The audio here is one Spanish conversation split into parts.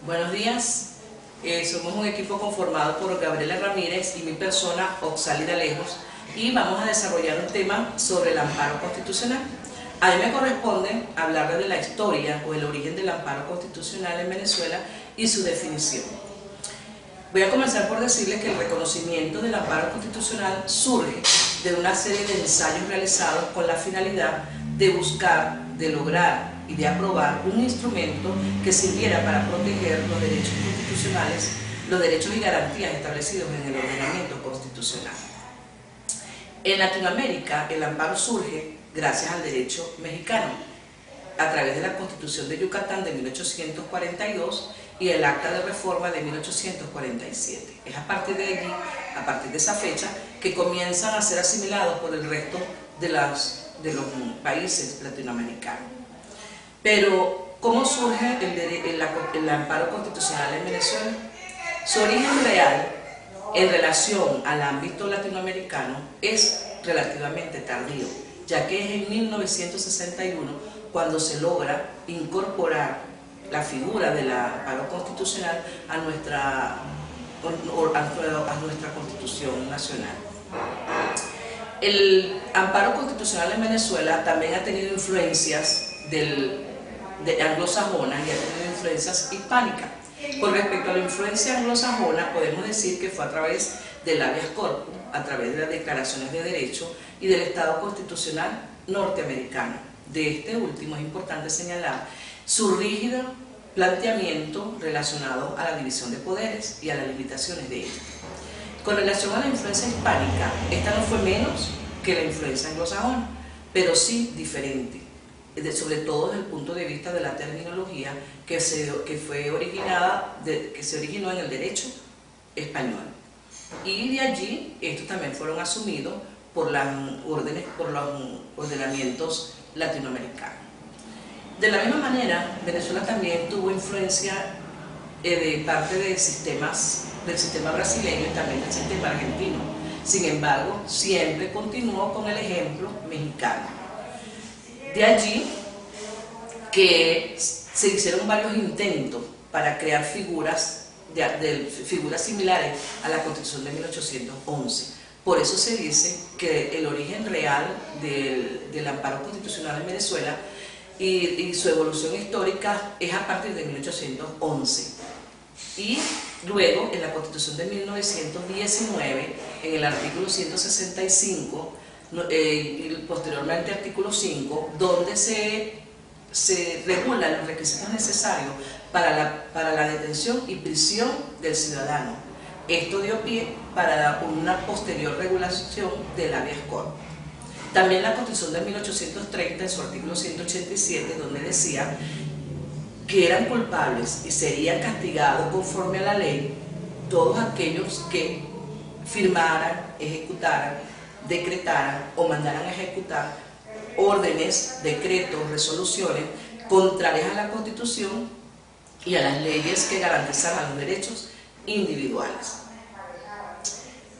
Buenos días, somos un equipo conformado por Gabriela Ramírez y mi persona, Oxálida Lejos, y vamos a desarrollar un tema sobre el amparo constitucional. A mí me corresponde hablar de la historia o el origen del amparo constitucional en Venezuela y su definición. Voy a comenzar por decirles que el reconocimiento del amparo constitucional surge de una serie de ensayos realizados con la finalidad de buscar, de lograr y de aprobar un instrumento que sirviera para proteger los derechos constitucionales, los derechos y garantías establecidos en el ordenamiento constitucional. En Latinoamérica, el amparo surge gracias al derecho mexicano, a través de la Constitución de Yucatán de 1842 y el Acta de Reforma de 1847. Es a partir de allí, a partir de esa fecha, que comienzan a ser asimilados por el resto de los países latinoamericanos. Pero, ¿cómo surge el amparo constitucional en Venezuela? Su origen real, en relación al ámbito latinoamericano, es relativamente tardío, ya que es en 1961 cuando se logra incorporar la figura del amparo constitucional a nuestra Constitución Nacional. El amparo constitucional en Venezuela también ha tenido influencias anglosajonas y ha tenido influencias hispánicas. Con respecto a la influencia anglosajona, podemos decir que fue a través del habeas corpus, a través de las declaraciones de derecho y del Estado constitucional norteamericano. De este último es importante señalar su rígido planteamiento relacionado a la división de poderes y a las limitaciones de ella. Con relación a la influencia hispánica, esta no fue menos que la influencia anglosajona, pero sí diferente, sobre todo desde el punto de vista de la terminología que se originó en el derecho español. Y de allí, estos también fueron asumidos por los ordenamientos latinoamericanos. De la misma manera, Venezuela también tuvo influencia de parte del sistema brasileño y también del sistema argentino. Sin embargo, siempre continuó con el ejemplo mexicano. De allí que se hicieron varios intentos para crear figuras similares a la Constitución de 1811. Por eso se dice que el origen real del amparo constitucional en Venezuela y su evolución histórica es a partir de 1811. Y luego, en la Constitución de 1919, en el artículo 165, y posteriormente artículo 5, donde se regulan los requisitos necesarios para la detención y prisión del ciudadano. Esto dio pie para una posterior regulación del habeas corpus. También la Constitución de 1830, en su artículo 187, donde decía que eran culpables y serían castigados conforme a la ley todos aquellos que firmaran, ejecutaran, decretaran o mandaran a ejecutar órdenes, decretos, resoluciones contrarias a la Constitución y a las leyes que garantizaban los derechos individuales.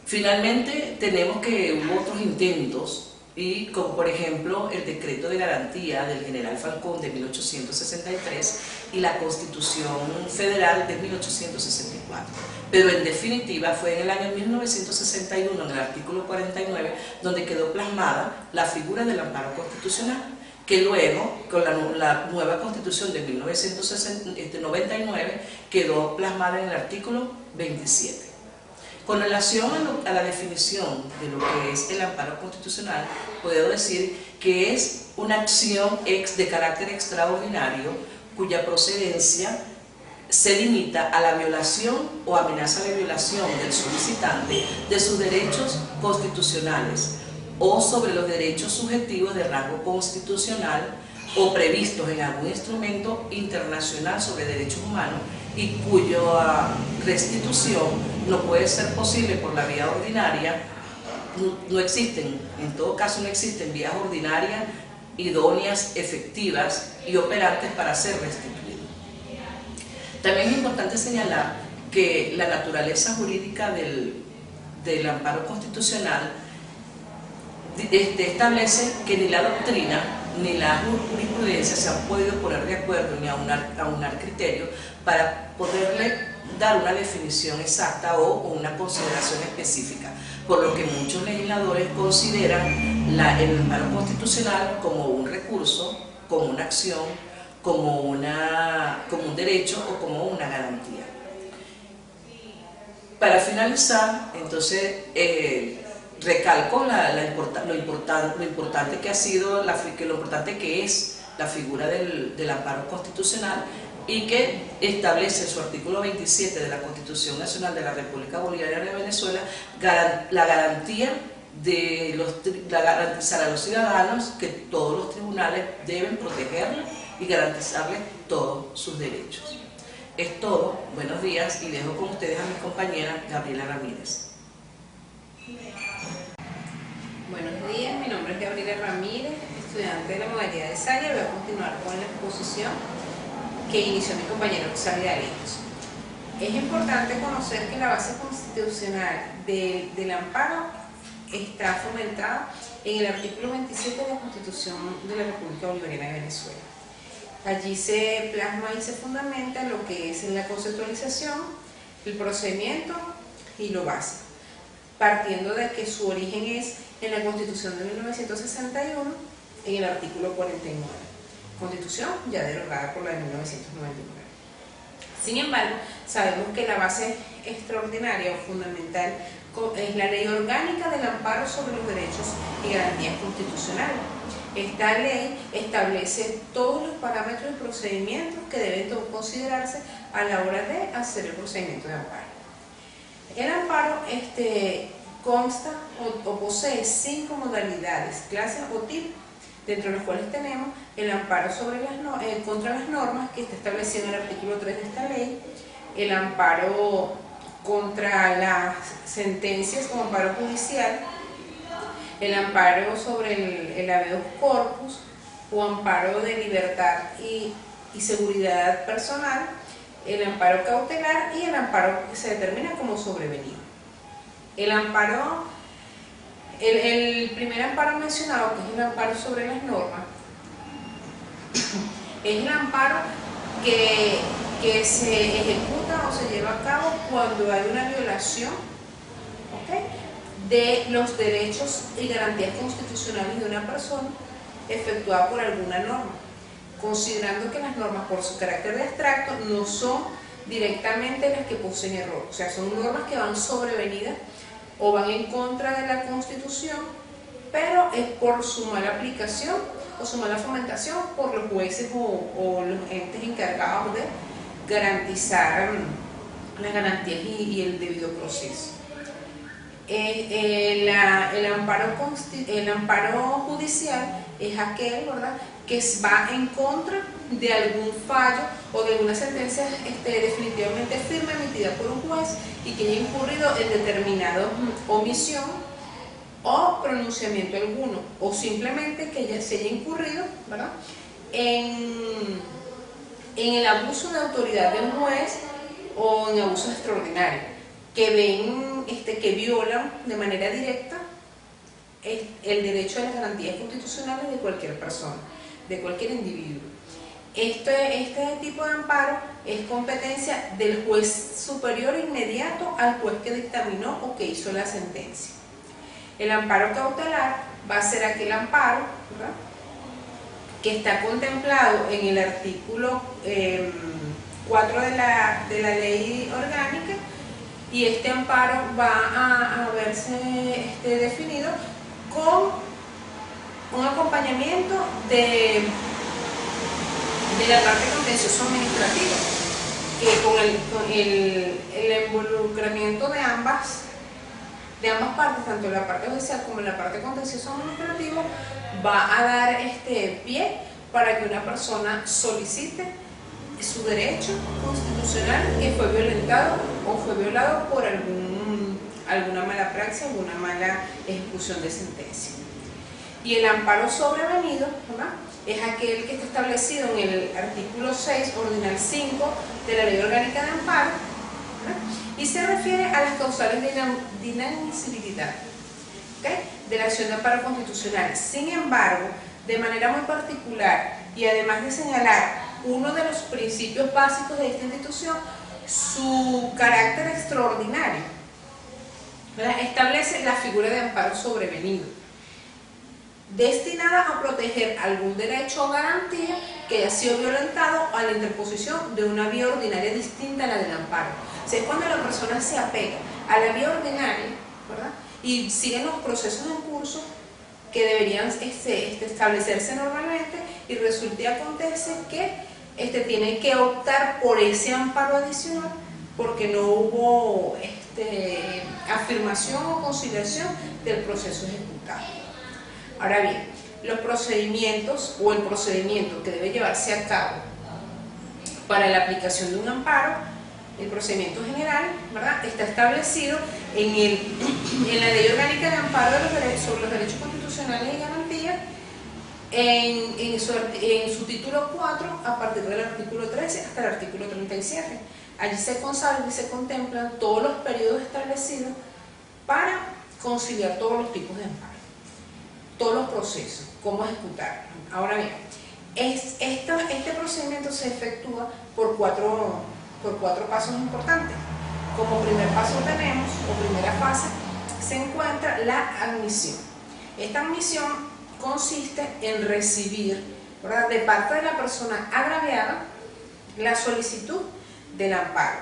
Finalmente, tenemos que hubo otros intentos, y como por ejemplo el decreto de garantía del general Falcón de 1863 y la Constitución Federal de 1864. Pero en definitiva fue en el año 1961, en el artículo 49, donde quedó plasmada la figura del amparo constitucional, que luego, con la nueva Constitución de 1999, quedó plasmada en el artículo 27. Con relación a la definición de lo que es el amparo constitucional, puedo decir que es una acción de carácter extraordinario cuya procedencia se limita a la violación o amenaza de violación del solicitante de sus derechos constitucionales o sobre los derechos subjetivos de rango constitucional o previstos en algún instrumento internacional sobre derechos humanos y cuya restitución no puede ser posible por la vía ordinaria. No existen, en todo caso no existen vías ordinarias, idóneas, efectivas y operantes para ser restituido. También es importante señalar que la naturaleza jurídica del amparo constitucional establece que ni la doctrina ni la jurisprudencia se han podido poner de acuerdo ni aunar criterios para poderle dar una definición exacta o una consideración específica, por lo que muchos legisladores consideran el amparo constitucional como un recurso, como una acción, como un derecho o como una garantía. Para finalizar, entonces, recalco lo importante que ha sido, lo importante que es la figura del amparo constitucional, y que establece en su artículo 27 de la Constitución Nacional de la República Bolivariana de Venezuela la garantía de garantizar a los ciudadanos que todos los tribunales deben protegerles y garantizarles todos sus derechos. Es todo, buenos días, y dejo con ustedes a mi compañera Gabriela Ramírez. Buenos días, mi nombre es Gabriela Ramírez, estudiante de la modalidad de SAIA. Voy a continuar con la exposición que inició mi compañero Xavier Alejos. Es importante conocer que la base constitucional del amparo está fomentada en el artículo 27 de la Constitución de la República Bolivariana de Venezuela. Allí se plasma y se fundamenta lo que es la conceptualización, el procedimiento y lo básico, partiendo de que su origen es en la Constitución de 1961, en el artículo 49. Constitución ya derogada por la de 1999. Sin embargo, sabemos que la base extraordinaria o fundamental es la Ley Orgánica del Amparo sobre los Derechos y Garantías Constitucionales. Esta ley establece todos los parámetros y procedimientos que deben considerarse a la hora de hacer el procedimiento de amparo. El amparo consta o posee 5 modalidades, clases o tipos, dentro de los cuales tenemos el amparo contra las normas, que está establecido en el artículo 3 de esta ley, el amparo contra las sentencias como amparo judicial, el amparo sobre el habeas corpus o amparo de libertad y seguridad personal, el amparo cautelar y el amparo que se determina como sobrevenido. El primer amparo mencionado, que es el amparo sobre las normas, es el amparo que se ejecuta o se lleva a cabo cuando hay una violación, de los derechos y garantías constitucionales de una persona efectuada por alguna norma, considerando que las normas, por su carácter de abstracto, no son directamente las que poseen error, o sea, son normas que van sobrevenidas o van en contra de la Constitución, pero es por su mala aplicación o su mala fomentación por los jueces o los entes encargados de garantizar las garantías y el debido proceso. El amparo judicial es aquel, ¿verdad?, que va en contra de algún fallo o de alguna sentencia definitivamente firme emitida por un juez y que haya incurrido en determinada omisión o pronunciamiento alguno, o simplemente que ya se haya incurrido, ¿verdad?, en el abuso de autoridad de un juez o en abuso extraordinario, que violan de manera directa el derecho a las garantías constitucionales de cualquier persona, de cualquier individuo. Este tipo de amparo es competencia del juez superior inmediato al juez que dictaminó o que hizo la sentencia. El amparo cautelar va a ser aquel amparo, ¿verdad?, que está contemplado en el artículo 4 de la ley orgánica, y este amparo va a verse definido con un acompañamiento de la parte contencioso administrativa, con el involucramiento de ambas partes, tanto la parte judicial como la parte contencioso administrativa, va a dar pie para que una persona solicite su derecho constitucional que fue violentado o fue violado por alguna mala praxis, alguna mala ejecución de sentencia. Y el amparo sobrevenido, ¿verdad?, es aquel que está establecido en el artículo 6, ordinal 5 de la Ley Orgánica de Amparo, ¿verdad?, y se refiere a las causales de inadmisibilidad, de la acción de amparo constitucional. Sin embargo, de manera muy particular y además de señalar uno de los principios básicos de esta institución, su carácter extraordinario, ¿verdad? Establece la figura de amparo sobrevenido, destinada a proteger algún derecho o garantía que haya sido violentado a la interposición de una vía ordinaria distinta a la del amparo. O sea, es cuando la persona se apega a la vía ordinaria, ¿verdad? Y siguen los procesos en curso que deberían establecerse normalmente, y resulta y acontece que tiene que optar por ese amparo adicional porque no hubo afirmación o conciliación del proceso ejecutado. Ahora bien, los procedimientos o el procedimiento que debe llevarse a cabo para la aplicación de un amparo, el procedimiento general, ¿verdad?, está establecido en la Ley Orgánica de Amparo sobre los Derechos Constitucionales y Garantías, en su título 4, a partir del artículo 13 hasta el artículo 37. Allí se consagran y se contemplan todos los periodos establecidos para conciliar todos los tipos de amparo, todos los procesos, cómo ejecutarlo. Ahora bien, este procedimiento se efectúa por cuatro pasos importantes. Como primer paso tenemos, o primera fase, se encuentra la admisión. Esta admisión consiste en recibir, ¿verdad?, de parte de la persona agraviada la solicitud del amparo.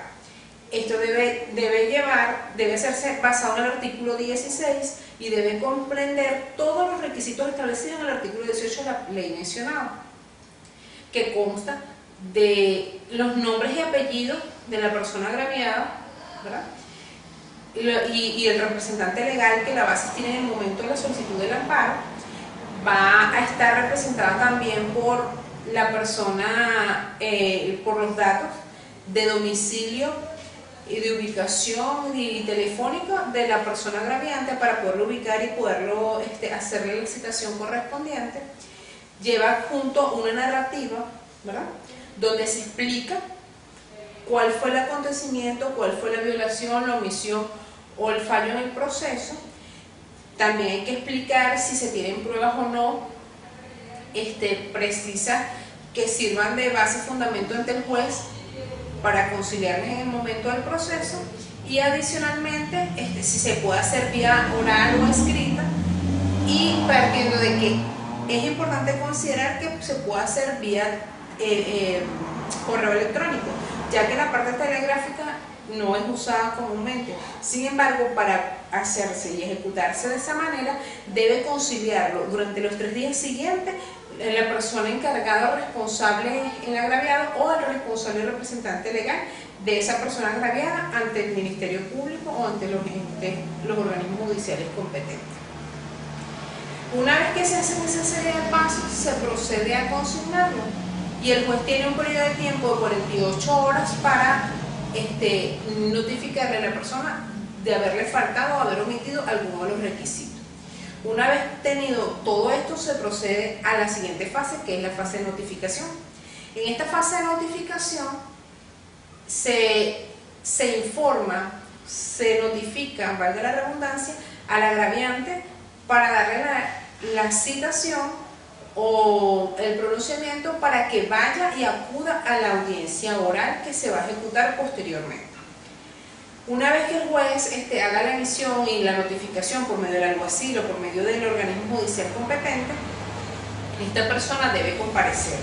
Esto debe hacerse basado en el artículo 16 y debe comprender todos los requisitos establecidos en el artículo 18 de la ley mencionada, que consta de los nombres y apellidos de la persona agraviada, ¿verdad?, y el representante legal que la va a asistir en el momento de la solicitud del amparo. Va a estar representada también por la persona, por los datos de domicilio y de ubicación y telefónico de la persona agraviante para poderlo ubicar y poderlo hacerle la citación correspondiente. Lleva junto una narrativa, ¿verdad?, donde se explica cuál fue el acontecimiento, cuál fue la violación, la omisión o el fallo en el proceso. También hay que explicar si se tienen pruebas o no precisas que sirvan de base y fundamento ante el juez para conciliarles en el momento del proceso, y adicionalmente si se puede hacer vía oral o escrita, y partiendo de que es importante considerar que se puede hacer vía correo electrónico, ya que la parte telegráfica no es usada comúnmente. Sin embargo, para hacerse y ejecutarse de esa manera, debe conciliarlo durante los 3 días siguientes la persona encargada o responsable en agraviado, o el responsable representante legal de esa persona agraviada ante el Ministerio Público o ante los organismos judiciales competentes. Una vez que se hacen esa serie de pasos, se procede a consignarlo, y el juez tiene un periodo de tiempo de 48 horas para notificarle a la persona de haberle faltado o haber omitido alguno de los requisitos. Una vez tenido todo esto, se procede a la siguiente fase, que es la fase de notificación. En esta fase de notificación se informa, se notifica, valga la redundancia, al agraviante para darle la citación o el pronunciamiento para que vaya y acuda a la audiencia oral que se va a ejecutar posteriormente. Una vez que el juez haga la emisión y la notificación por medio del alguacil o por medio del organismo judicial competente, esta persona debe comparecer,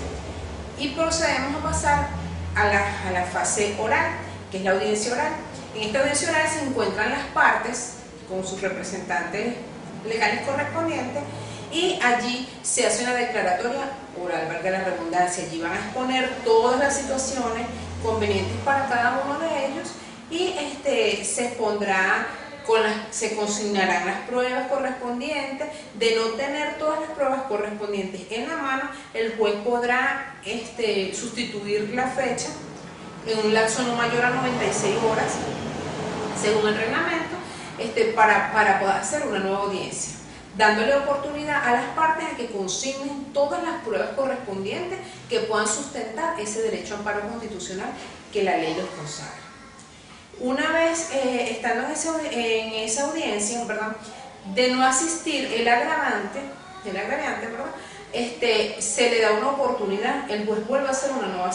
y procedemos a pasar a la fase oral, que es la audiencia oral. En esta audiencia oral se encuentran las partes con sus representantes legales correspondientes, y allí se hace una declaratoria oral, valga la redundancia. Allí van a exponer todas las situaciones convenientes para cada uno de ellos, y se consignarán las pruebas correspondientes. De no tener todas las pruebas correspondientes en la mano, el juez podrá sustituir la fecha en un lapso no mayor a 96 horas, según el reglamento, para poder hacer una nueva audiencia, dándole oportunidad a las partes a que consignen todas las pruebas correspondientes que puedan sustentar ese derecho a amparo constitucional que la ley los consagra. Una vez estando en esa audiencia, ¿verdad?, de no asistir el agraviante, ¿verdad?, se le da una oportunidad, el juez vuelve a hacer una nueva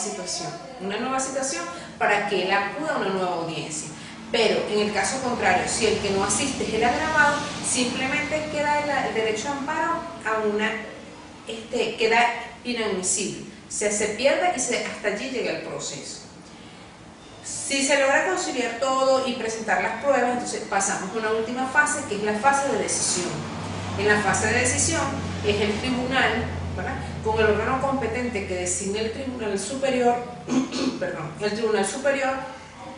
citación para que él acuda a una nueva audiencia. Pero en el caso contrario, si el que no asiste es el agravado, simplemente queda el derecho a amparo queda inadmisible, se pierde y hasta allí llega el proceso. Si se logra conciliar todo y presentar las pruebas, entonces pasamos a una última fase, que es la fase de decisión. En la fase de decisión es el tribunal, ¿verdad?, con el órgano competente que designe el Tribunal Superior, el Tribunal Superior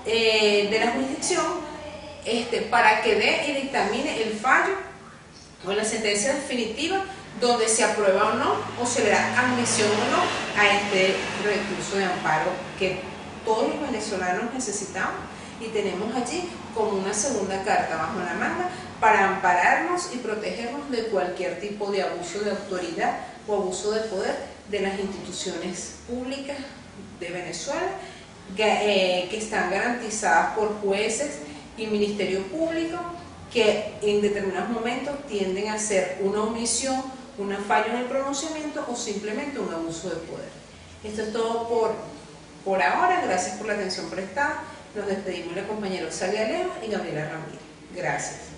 de la jurisdicción, para que dé y dictamine el fallo o la sentencia definitiva donde se aprueba o no, o se le da admisión o no a este recurso de amparo que todos los venezolanos necesitamos y tenemos allí como una segunda carta bajo la manga para ampararnos y protegernos de cualquier tipo de abuso de autoridad o abuso de poder de las instituciones públicas de Venezuela que están garantizadas por jueces y Ministerio Público, que en determinados momentos tienden a hacer una omisión, un fallo en el pronunciamiento o simplemente un abuso de poder. Esto es todo por ahora. Gracias por la atención prestada. Nos despedimos de la compañera Oxalia Leo y Gabriela Ramírez. Gracias.